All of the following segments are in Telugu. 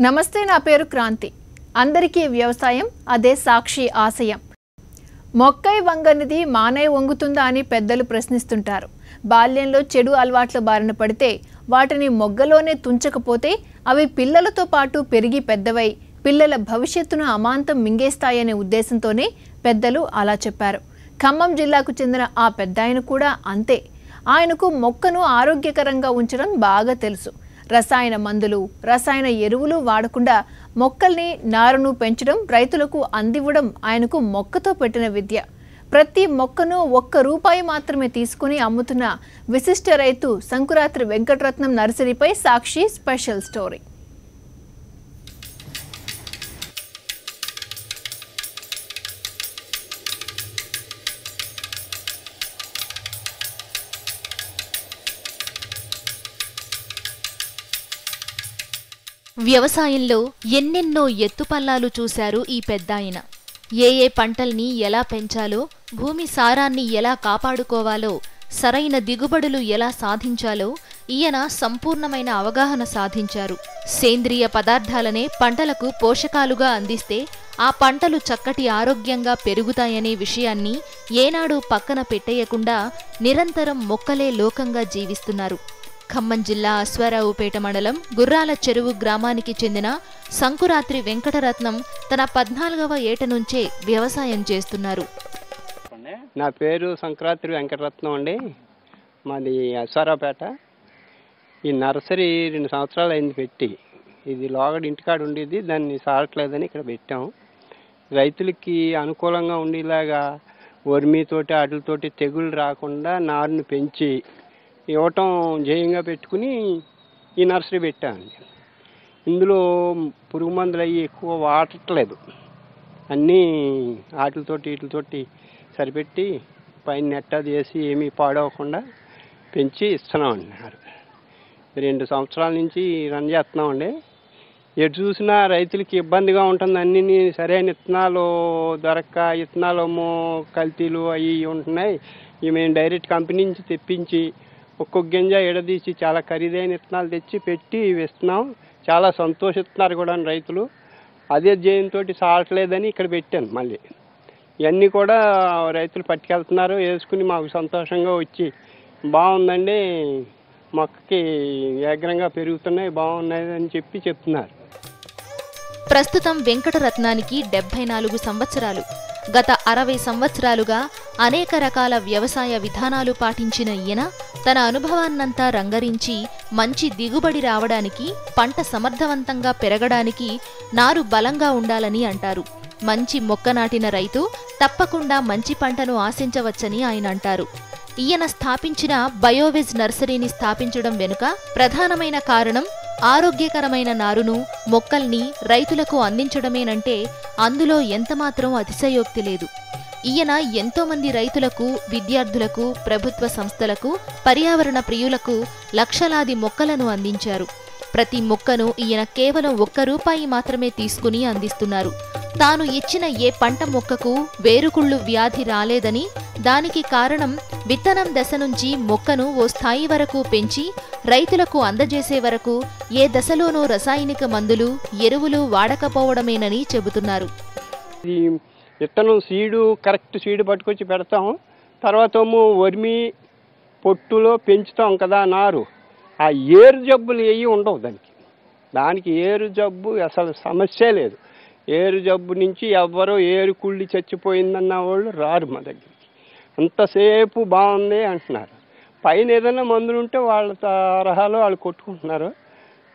నమస్తే, నా పేరు క్రాంతి. అందరికీ వ్యవసాయం అదే సాక్షి ఆశయం. మొక్కై వంగనిది మానై వంగుతుందా అని పెద్దలు ప్రశ్నిస్తుంటారు. బాల్యంలో చెడు అలవాట్ల బారిన పడితే వాటిని మొగ్గలోనే తుంచకపోతే అవి పిల్లలతో పాటు పెరిగి పెద్దవై పిల్లల భవిష్యత్తును అమాంతం మింగేస్తాయనే ఉద్దేశంతోనే పెద్దలు అలా చెప్పారు. ఖమ్మం జిల్లాకు చెందిన ఆ పెద్దాయన కూడా అంతే. ఆయనకు మొక్కను ఆరోగ్యకరంగా ఉంచడం బాగా తెలుసు. రసాయన మందులు, రసాయన ఎరువులు వాడకుండా మొక్కల్ని, నారును పెంచడం, రైతులకు అందివ్వడం ఆయనకు మొక్కతో పెట్టిన విద్య. ప్రతి మొక్కను ₹1 మాత్రమే తీసుకుని అమ్ముతున్న విశిష్ట రైతు సంకురాత్రి వెంకటరత్నం నర్సరీపై సాక్షి స్పెషల్ స్టోరీ. వ్యవసాయంలో ఎన్నెన్నో ఎత్తుపల్లాలు చూశారు ఈ పెద్దాయన. ఏ పంటల్ని ఎలా పెంచాలో, భూమి సారాన్ని ఎలా కాపాడుకోవాలో, సరైన దిగుబడులు ఎలా సాధించాలో ఈయన సంపూర్ణమైన అవగాహన సాధించారు. సేంద్రియ పదార్థాలనే పంటలకు పోషకాలుగా అందిస్తే ఆ పంటలు చక్కటి ఆరోగ్యంగా పెరుగుతాయనే విషయాన్ని ఏనాడూ పక్కన పెట్టేయకుండా నిరంతరం మొక్కలే లోకంగా జీవిస్తున్నారు. ఖమ్మం జిల్లా అశ్వారావుపేట మండలం గుర్రాల చెరువు గ్రామానికి చెందిన సంకురాత్రి వెంకటరత్నం తన 14వ ఏట నుంచే వ్యవసాయం చేస్తున్నారు. నా పేరు సంకురాత్రి వెంకటరత్నం అండి. మాది అశ్వారావుపేట. ఈ నర్సరీ 2 సంవత్సరాలు అయింది పెట్టి. ఇది లోగడ ఇంటికాడ ఉండేది, దాన్ని సారట్లేదని ఇక్కడ పెట్టాం. రైతులకి అనుకూలంగా ఉండేలాగా వర్మీతోటి వాటితోటి తెగుళ్ళు రాకుండా నారుని పెంచి ఇవ్వటం జయంగా పెట్టుకుని ఈ నర్సరీ పెట్టామండి. ఇందులో పురుగు మందులు అవి ఎక్కువ వాడట్లేదు. అన్నీ వీటితోటి సరిపెట్టి పైన నెట్ అది వేసి ఏమీ పాడవకుండా పెంచి ఇస్తున్నామండి. 2 సంవత్సరాల నుంచి రన్ చేస్తున్నామండి. ఎటు చూసినా రైతులకి ఇబ్బందిగా ఉంటుంది. అన్నీ సరైన విత్తనాలు దొరక్క, విత్తనాలేమో కల్తీలు అవి ఉంటున్నాయి. ఇవి మేము డైరెక్ట్ కంపెనీ నుంచి తెప్పించి ఒక్కొక్క గింజ ఎడదీసి చాలా ఖరీదైన విత్తనాలు తెచ్చి పెట్టి ఇస్తున్నాం. చాలా సంతోషిస్తున్నారు కూడా రైతులు. అదే జయంతో సాగట్లేదని ఇక్కడ పెట్టాను. మళ్ళీ ఇవన్నీ కూడా రైతులు పట్టుకెళ్తున్నారు, వేసుకుని మాకు సంతోషంగా వచ్చి బాగుందండి, మొక్కకి వేగంగా పెరుగుతున్నాయి, బాగున్నాయి అని చెప్తున్నారు. ప్రస్తుతం వెంకటరత్నానికి 74 సంవత్సరాలు. గత 60 సంవత్సరాలుగా అనేక రకాల వ్యవసాయ విధానాలు పాటించిన ఈయన తన అనుభవాన్నంతా రంగరించి మంచి దిగుబడి రావడానికి, పంట సమర్థవంతంగా పెరగడానికి నారు బలంగా ఉండాలని అంటారు. మంచి మొక్క నాటిన రైతు తప్పకుండా మంచి పంటను ఆశించవచ్చని ఆయన అంటారు. ఈయన స్థాపించిన బయోవెజ్ నర్సరీని స్థాపించడం వెనుక ప్రధానమైన కారణం ఆరోగ్యకరమైన నారును, మొక్కల్ని రైతులకు అందించడమేనంటే అందులో ఎంతమాత్రం అతిశయోక్తి లేదు. ఈయన ఎంతోమంది రైతులకు, విద్యార్థులకు, ప్రభుత్వ సంస్థలకు, పర్యావరణ ప్రియులకు లక్షలాది మొక్కలను అందించారు. ప్రతి మొక్కను ఈయన కేవలం ₹1 మాత్రమే తీసుకుని అందిస్తున్నారు. తాను ఇచ్చిన ఏ పంట మొక్కకు వేరుకుళ్ళు వ్యాధి రాలేదని, దానికి కారణం విత్తనం దశ నుంచి మొక్కను ఓ స్థాయి వరకు పెంచి రైతులకు అందజేసే వరకు ఏ దశలోనూ రసాయనిక మందులు, ఎరువులు వాడకపోవడమేనని చెబుతున్నారు. విత్తనం కరెక్ట్ సీడు పట్టుకొచ్చి పెడతాం. తర్వాత వర్మి పొట్టులో పెంచుతాం కదా నారు. ఆ ఏరు జబ్బులు ఏవి ఉండవు దానికి ఏరు జబ్బు అసలు సమస్య లేదు. ఏరు జబ్బు నుంచి ఎవ్వరో ఏరు కుళ్ళి చచ్చిపోయిందన్న వాళ్ళు రారు మా దగ్గరికి. అంతసేపు బాగుంది అంటున్నారు. పైన ఏదైనా మందులు ఉంటే వాళ్ళ తరహాలో వాళ్ళు కొట్టుకుంటున్నారు.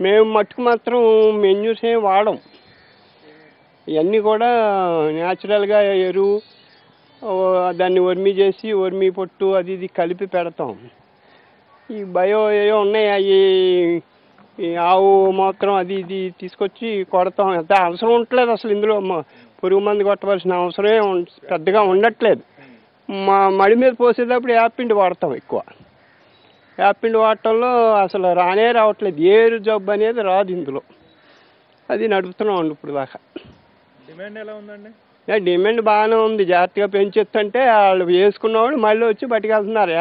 మేము మట్టుకు మాత్రం మెన్యూస్ ఏం వాడం. ఇవన్నీ కూడా న్యాచురల్గా ఎరువు, దాన్ని వర్మి చేసి వర్మి పొట్టు అది ఇది కలిపి పెడతాం. ఈ బయో ఏవో ఉన్నాయి, అవి ఆవు మాత్రం అది ఇది తీసుకొచ్చి కొడతాం. అంత అవసరం ఉండట్లేదు అసలు. ఇందులో పురుగు మందు కొట్టవలసిన అవసరమే పెద్దగా ఉండట్లేదు. మడి మీద పోసేటప్పుడు యాపిండి వాడతాం ఎక్కువ. యాపిండి వాడటంలో అసలు రావట్లేదు. ఏరు జబ్బు అనేది రాదు ఇందులో. అది నడుపుతున్నాం ఇప్పుడు దాకా. డిమాండ్ ఎలా ఉందండి? డిమాండ్ బాగానే ఉంది. జాగ్రత్తగా పెంచేస్తుంటే వాళ్ళు వేసుకున్న వాళ్ళు మళ్ళీ వచ్చి పట్టుకెళ్తున్నారు.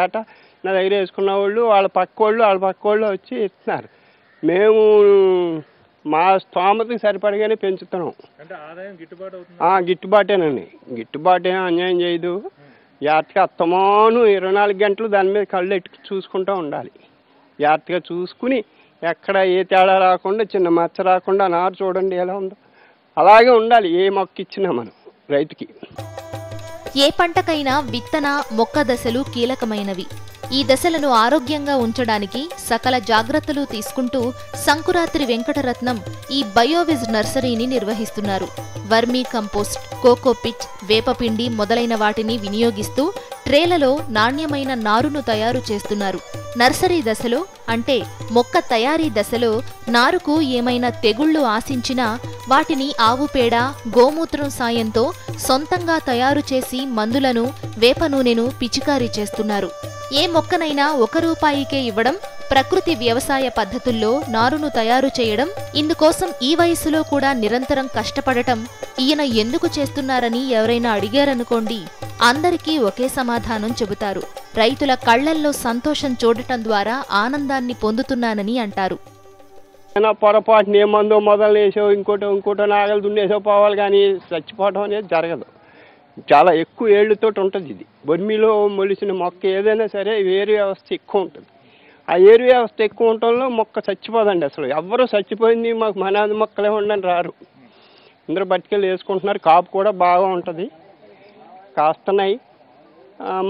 నా దగ్గర వేసుకున్న వాళ్ళు వాళ్ళ పక్క వాళ్ళు వచ్చి ఇస్తున్నారు. మేము మా స్తోమతకి సరిపడగానే పెంచుతున్నాం. అంటే ఆదాయం గిట్టుబాటు అవుతుంది? గిట్టుబాటేనండి. గిట్టుబాటే, అన్యాయం చేయదు. జాగ్రత్తగా అత్తమాను 24 గంటలు దాని మీద కళ్ళు ఎట్టు చూసుకుంటూ ఉండాలి. జాగ్రత్తగా చూసుకుని ఎక్కడ ఏ తేడా రాకుండా, చిన్న మచ్చ రాకుండా, నారు చూడండి ఎలా ఉందో అలాగే ఉండాలి ఏ మొక్క ఇచ్చినా మనం రైతుకి. ఏ పంటకైనా విత్తన, మొక్క దశలు కీలకమైనవి. ఈ దశలను ఆరోగ్యంగా ఉంచడానికి సకల జాగ్రత్తలు తీసుకుంటూ సంకురాత్రి వెంకటరత్నం ఈ బయోవిజ్ నర్సరీని నిర్వహిస్తున్నారు. వర్మీ కంపోస్ట్, కోకోపిట్, వేపపిండి మొదలైన వాటిని వినియోగిస్తూ ట్రేలలో నాణ్యమైన నారును తయారు చేస్తున్నారు. నర్సరీ దశలో అంటే మొక్క తయారీ దశలో నారుకు ఏమైనా తెగుళ్లు ఆశించినా వాటిని ఆవు పేడ, గోమూత్రం సాయంతో సొంతంగా తయారు చేసి మందులను, వేప నూనెను పిచికారీ చేస్తున్నారు. ఏ మొక్కనైనా ₹1 ఇవ్వడం, ప్రకృతి వ్యవసాయ పద్ధతుల్లో నారును తయారు చేయడం, ఇందుకోసం ఈ వయసులో కూడా నిరంతరం కష్టపడటం ఈయన ఎందుకు చేస్తున్నారని ఎవరైనా అడిగారనుకోండి, అందరికీ ఒకే సమాధానం చెబుతారు. రైతుల కళ్లల్లో సంతోషం చూడటం ద్వారా ఆనందాన్ని పొందుతున్నానని అంటారు. పొరపాటున ఏ మందో మొదలు వేసో ఇంకోటో నాగలు దున్నేసో పోవాలి, కానీ చచ్చిపోవడం అనేది జరగదు. చాలా ఎక్కువ ఏళ్ళతో ఉంటుంది ఇది. బొమ్మిలో మొలిసిన మొక్క ఏదైనా సరే వేరు వ్యవస్థ ఎక్కువ ఉంటుంది. ఆ ఏరు వ్యవస్థ ఎక్కువ ఉండటంలో మొక్క చచ్చిపోదండి. అసలు ఎవరు చచ్చిపోయింది మాకు మనాది మొక్కలే ఉండని రారు. అందరూ బతికెళ్ళి వేసుకుంటున్నారు. కాపు కూడా బాగా ఉంటుంది, కాస్తున్నాయి,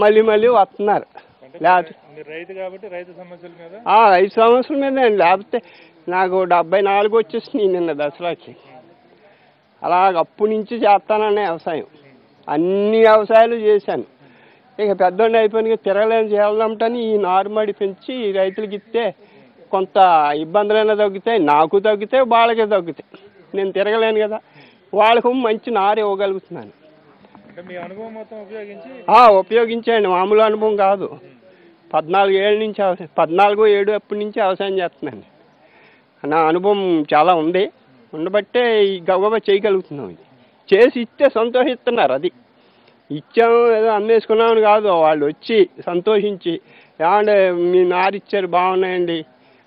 మళ్ళీ వస్తున్నారు. లేకపోతే రైతు కాబట్టి రైతు సమస్యల మీద 5 సంవత్సరాల మీద లేకపోతే నాకు 74 వచ్చేసింది నిన్న దసరాకి. అలాగ అప్పటి నుంచి చేస్తాననే వ్యవసాయం, అన్ని వ్యవసాయాలు చేశాను. ఇక పెద్దోడిని అయిపోయిన తిరగలేని చేయాలంటని ఈ నారుమడి పెంచి రైతులకి ఇస్తే కొంత ఇబ్బందులైనా తగ్గుతాయి, నాకు తగ్గుతాయి, వాళ్ళకే తగ్గుతాయి. నేను తిరగలేను కదా, వాళ్ళకు మంచి నారు ఇవ్వగలుగుతున్నాను. ఉపయోగించండి, మామూలు అనుభవం కాదు. 14 ఏళ్ళ నుంచి 14-7 అప్పటి నుంచి వ్యవసాయం చేస్తున్నాను. నా అనుభవం చాలా ఉంది, ఉండబట్టే ఈ గవ్వ చేయగలుగుతున్నాం. ఇది చేసి ఇస్తే సంతోషిస్తున్నారు. అది ఇచ్చాము ఏదో అమ్మేసుకున్నామని కాదు, వాళ్ళు వచ్చి సంతోషించి ఏమంటే మీ నారు ఇచ్చారు, బాగున్నాయండి,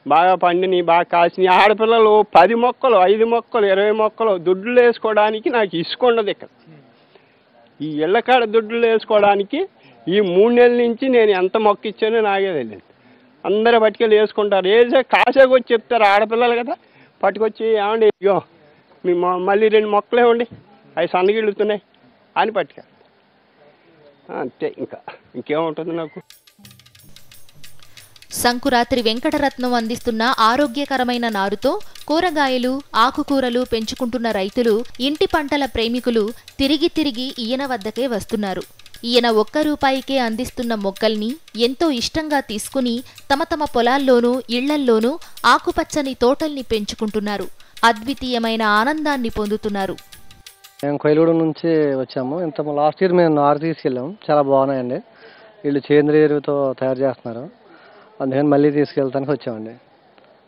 బాగా పండినాయి, బాగా కాసినాయి. ఆడపిల్లలు 10 మొక్కలు, 5 మొక్కలు, 20 మొక్కలు దొడ్లు వేసుకోవడానికి నాకు ఇసుక ఉండదు. ఇక్కడ ఈ ఇళ్ళకాడ దొడ్లు వేసుకోవడానికి ఈ 3 నెలల నుంచి నేను ఎంత మొక్క ఇచ్చానో నాకే తెలియదు. అందరూ పట్టుకెళ్ళి వేసుకుంటారు. వేసే కాసేకి వచ్చి చెప్తారు, ఆడపిల్లలు కదా, పట్టుకొచ్చి ఏమండి ఇగో మీ మళ్ళీ 2 మొక్కలు ఇవ్వండి, అవి సన్నగిళ్ళుతున్నాయి అని పట్టుకెళ్ళి. అంతే, ఇంకేముంటుంది నాకు. సంకురాత్రి వెంకటరత్నం అందిస్తున్న ఆరోగ్యకరమైన నారుతో కూరగాయలు, ఆకుకూరలు పెంచుకుంటున్న రైతులు, ఇంటి పంటల ప్రేమికులు తిరిగి ఈయన వద్దకే వస్తున్నారు. ఈయన ₹1 అందిస్తున్న మొక్కల్ని ఎంతో ఇష్టంగా తీసుకుని తమ పొలాల్లోనూ, ఇళ్లల్లోనూ ఆకుపచ్చని తోటల్ని పెంచుకుంటున్నారు. అద్వితీయమైన ఆనందాన్ని పొందుతున్నారు. మేము కొయిలూడు నుంచి వచ్చాము. లాస్ట్ ఇయర్ మేము నారు తీసుకెళ్ళాము, చాలా బాగున్నాయండి. వీళ్ళు సేంద్రియ ఎరువుతో తయారు చేస్తున్నారు, అందుకని మళ్ళీ తీసుకెళ్తానికి వచ్చామండి.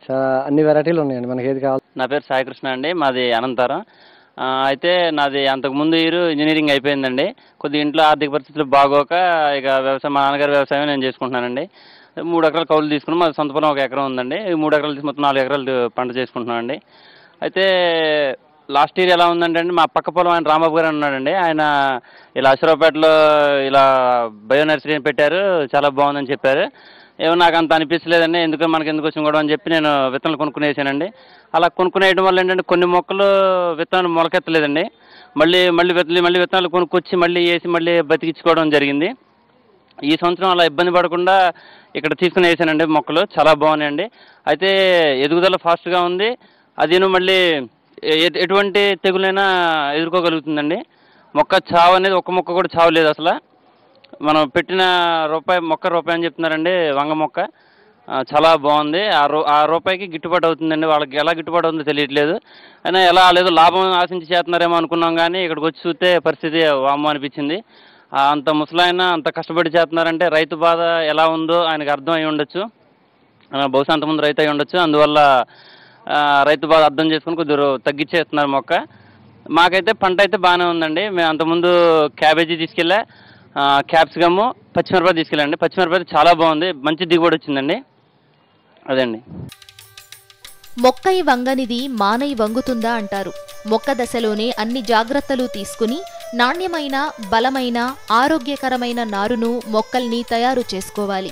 చాలా అన్ని వెరైటీలు ఉన్నాయండి, మనకి ఏది కావాలి. నా పేరు సాయికృష్ణ అండి, మాది అనంతరం. అయితే నాది అంతకుముందు ఇయర్ ఇంజనీరింగ్ అయిపోయిందండి. కొద్దిగా ఇంట్లో ఆర్థిక పరిస్థితులు బాగోక ఇక వ్యవసాయం, మా నాన్నగారి వ్యవసాయం నేను చేసుకుంటున్నానండి. 3 ఎకరాలు కౌలు తీసుకుని మాది సొంత పొలం 1 ఎకరం ఉందండి. 3 ఎకరాలు తీసి మొత్తం 4 ఎకరాలు పంట చేసుకుంటున్నానండి. అయితే లాస్ట్ ఇయర్ ఎలా ఉందంటే అండి, మా పక్క పొలం ఆయన రాంబాబు గారు ఉన్నాడండి. ఆయన ఇలా అశ్వరావుపేటలో ఇలా బయో నర్సరీ పెట్టారు, చాలా బాగుందని చెప్పారు. ఏమో నాకు అంత అనిపించలేదండి, మనకి ఎందుకు వచ్చిన కూడా అని చెప్పి నేను విత్తనాలు కొనుక్కునేసానండి. అలా కొనుక్కునేయడం వల్ల ఏంటంటే కొన్ని మొక్కలు విత్తనాలు మొలకెత్తలేదండి. మళ్ళీ విత్తనాలు కొనుక్కొచ్చి మళ్ళీ వేసి మళ్ళీ బతికించుకోవడం జరిగింది. ఈ సంవత్సరం అలా ఇబ్బంది పడకుండా ఇక్కడ తీసుకుని వేసానండి. మొక్కలు చాలా బాగున్నాయండి. అయితే ఎదుగుదల ఫాస్ట్గా ఉంది. అదేను మళ్ళీ ఎటువంటి తెగులైనా ఎదుర్కోగలుగుతుందండి. మొక్క చావు అనేది ఒక్క మొక్క కూడా చావు లేదు అసలు. మనం పెట్టిన ₹1 అని చెప్తున్నారండి వంగ మొక్క. చాలా బాగుంది. ఆ రూపాయికి గిట్టుబాటు అవుతుందండి. వాళ్ళకి ఎలా గిట్టుబాటు అవుతుందో తెలియట్లేదు. అయినా ఎలా లేదు లాభం ఆశించి చేస్తున్నారేమో అనుకున్నాం, కానీ ఇక్కడికి వచ్చి చూస్తే పరిస్థితి వామ్మో అనిపించింది. అంత ముసలాయన అంత కష్టపడి చేస్తున్నారంటే రైతు బాధ ఎలా ఉందో ఆయనకు అర్థం అయి ఉండొచ్చు. బహుశా అంతకుముందు రైతు అయి ఉండొచ్చు. అందువల్ల రైతు బాధ అర్థం చేసుకుని కొద్దిగా తగ్గించేస్తున్నారు మొక్క. మాకైతే పంట అయితే బాగానే ఉందండి. మేము అంతకుముందు క్యాబేజీ తీసుకెళ్ళా, క్యాప్సికమ్, పచ్చిమిరపకాయ తీసుకెళ్ళండి. పచ్చిమిరపకాయ చాలా బాగుంది, మంచి దిగుబడి వచ్చిందండి. అదండి. మొక్కై వంగనిది మానై వంగుతుందా అంటారు. మొక్క దశలోనే అన్ని జాగ్రత్తలు తీసుకుని నాణ్యమైన, బలమైన, ఆరోగ్యకరమైన నారును, మొక్కల్ని తయారు చేసుకోవాలి.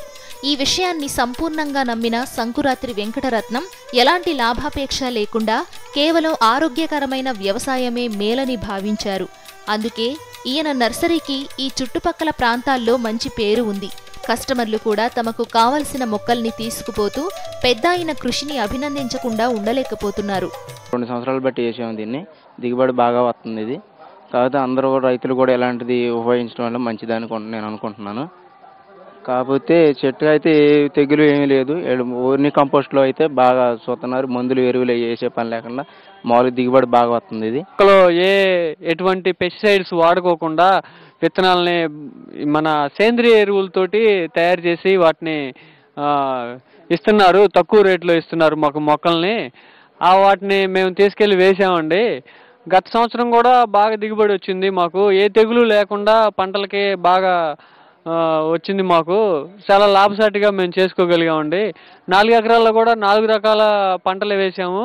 ఈ విషయాన్ని సంపూర్ణంగా నమ్మిన సంకురాత్రి వెంకటరత్నం ఎలాంటి లాభాపేక్ష లేకుండా కేవలం ఆరోగ్యకరమైన వ్యవసాయమే మేలని భావించారు. అందుకే ఈయన నర్సరీకి ఈ చుట్టుపక్కల ప్రాంతాల్లో మంచి పేరు ఉంది. కస్టమర్లు కూడా తమకు కావలసిన మొక్కల్ని తీసుకుపోతూ పెద్ద అయిన కృషిని అభినందించకుండా ఉండలేకపోతున్నారు. 2 సంవత్సరాలు బట్టి వేసాము దీన్ని, దిగుబడి బాగా వస్తుంది. ఇది కాకపోతే అందరూ రైతులు కూడా ఇలాంటిది ఉపయోగించడం వల్ల మంచిదని నేను అనుకుంటున్నాను. కాకపోతే చెట్టు అయితే తెగులు ఏమీ లేదు. ఓర్ని కంపోస్ట్లో అయితే బాగా చూస్తున్నారు. మందులు ఎరువులు వేసే పని లేకుండా మామూలుగా దిగుబడి బాగా వస్తుంది. ఇది ఎటువంటి పెస్టిసైడ్స్ వాడుకోకుండా విత్తనాలని మన సేంద్రియ ఎరువులతోటి తయారు చేసి వాటిని ఇస్తున్నారు. తక్కువ రేట్లో ఇస్తున్నారు మాకు మొక్కల్ని. వాటిని మేము తీసుకెళ్ళి వేసామండి. గత సంవత్సరం కూడా బాగా దిగుబడి వచ్చింది మాకు. ఏ తెగులు లేకుండా పంటలకి బాగా వచ్చింది. మాకు చాలా లాభసాటిగా మేము చేసుకోగలిగామండి. 4 ఎకరాల్లో కూడా 4 రకాల పంటలు వేసాము.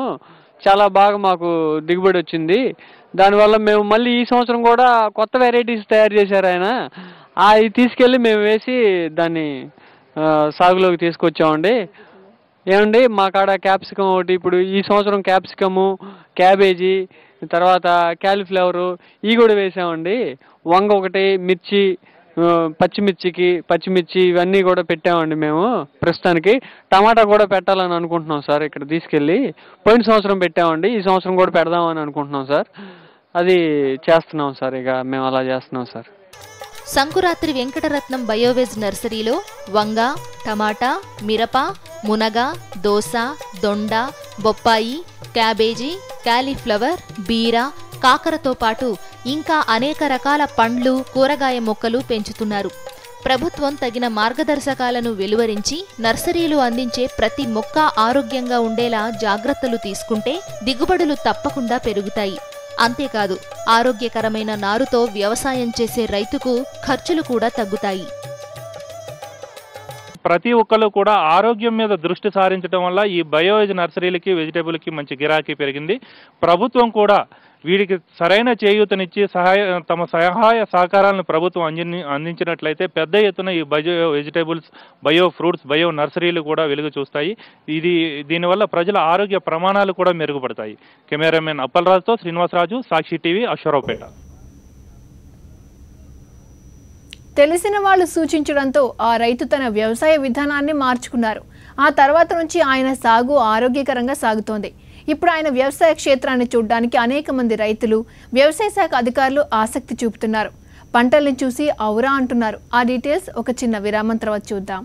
చాలా బాగా మాకు దిగుబడి వచ్చింది. దానివల్ల మేము మళ్ళీ ఈ సంవత్సరం కూడా కొత్త వెరైటీస్ తయారు చేశారు ఆయన. అవి తీసుకెళ్ళి మేము వేసి దాన్ని సాగులోకి తీసుకొచ్చామండి. ఏమండి మా కాడ క్యాప్సికమ్ ఒకటి, ఇప్పుడు ఈ సంవత్సరం క్యాప్సికము, క్యాబేజీ, తర్వాత క్యాలీఫ్లవరు ఇవి కూడా వేసామండి. వంగ ఒకటి, మిర్చి, పచ్చిమిర్చి ఇవన్నీ కూడా పెట్టామండి మేము. ప్రస్తుతానికి టమాటా కూడా పెట్టాలని అనుకుంటున్నాం సార్. ఇక్కడ తీసుకెళ్ళి పోయిన సంవత్సరం పెట్టామండి, ఈ సంవత్సరం కూడా పెడదామని అనుకుంటున్నాం సార్. అది చేస్తున్నాం సార్. ఇక మేము అలా చేస్తున్నాం సార్. సంకురాత్రి వెంకటరత్నం బయోవేజ్ నర్సరీలో వంగ, టమాటా, మిరప, మునగ, దోస, దొండ, బొప్పాయి, క్యాబేజీ, క్యాలీఫ్లవర్, బీర, కాకరతో పాటు ఇంకా అనేక రకాల పండ్లు, కూరగాయ మొక్కలు పెంచుతున్నారు. ప్రభుత్వం తగిన మార్గదర్శకాలను వెలువరించి నర్సరీలు అందించే ప్రతి మొక్క ఆరోగ్యంగా ఉండేలా జాగ్రత్తలు తీసుకుంటే దిగుబడులు తప్పకుండా పెరుగుతాయి. అంతేకాదు ఆరోగ్యకరమైన నారుతో వ్యవసాయం చేసే రైతుకు ఖర్చులు కూడా తగ్గుతాయి. ప్రతి ఒక్కరు కూడా ఆరోగ్యం మీద దృష్టి సారించడం వల్ల ఈ బయోవేజ్ నర్సరీలకి, వెజిటేబుల్కి మంచి గిరాకీ పెరిగింది. ప్రభుత్వం కూడా వీడికి సరైన చేయూతనిచ్చి తమ సహాయ సహకారాలను ప్రభుత్వం అందించినట్లయితే పెద్ద ఎత్తున ఈ bio vegetables, bio fruits, bio నర్సరీలు కూడా వెలుగు చూస్తాయి. దీనివల్ల ప్రజల ఆరోగ్య ప్రమాణాలు కూడా మెరుగుపడతాయి. కెమెరామెన్ అప్పలరాజుతో శ్రీనివాసరాజు, సాక్షి టీవీ, అశ్వరావుపేట. తెలిసిన వాళ్ళు సూచించడంతో ఆ రైతు తన వ్యవసాయ విధానాన్ని మార్చుకున్నారు. ఆ తర్వాత నుంచి ఆయన సాగు ఆరోగ్యకరంగా సాగుతోంది. ఇప్పుడు ఆయన వ్యవసాయ క్షేత్రాన్ని చూడడానికి అనేక మంది రైతులు, వ్యవసాయ శాఖ అధికారులు ఆసక్తి చూపుతున్నారు. పంటల్ని చూసి ఔరా అంటున్నారు. ఆ డీటెయిల్స్ ఒక చిన్న విరామం తర్వాత చూద్దాం.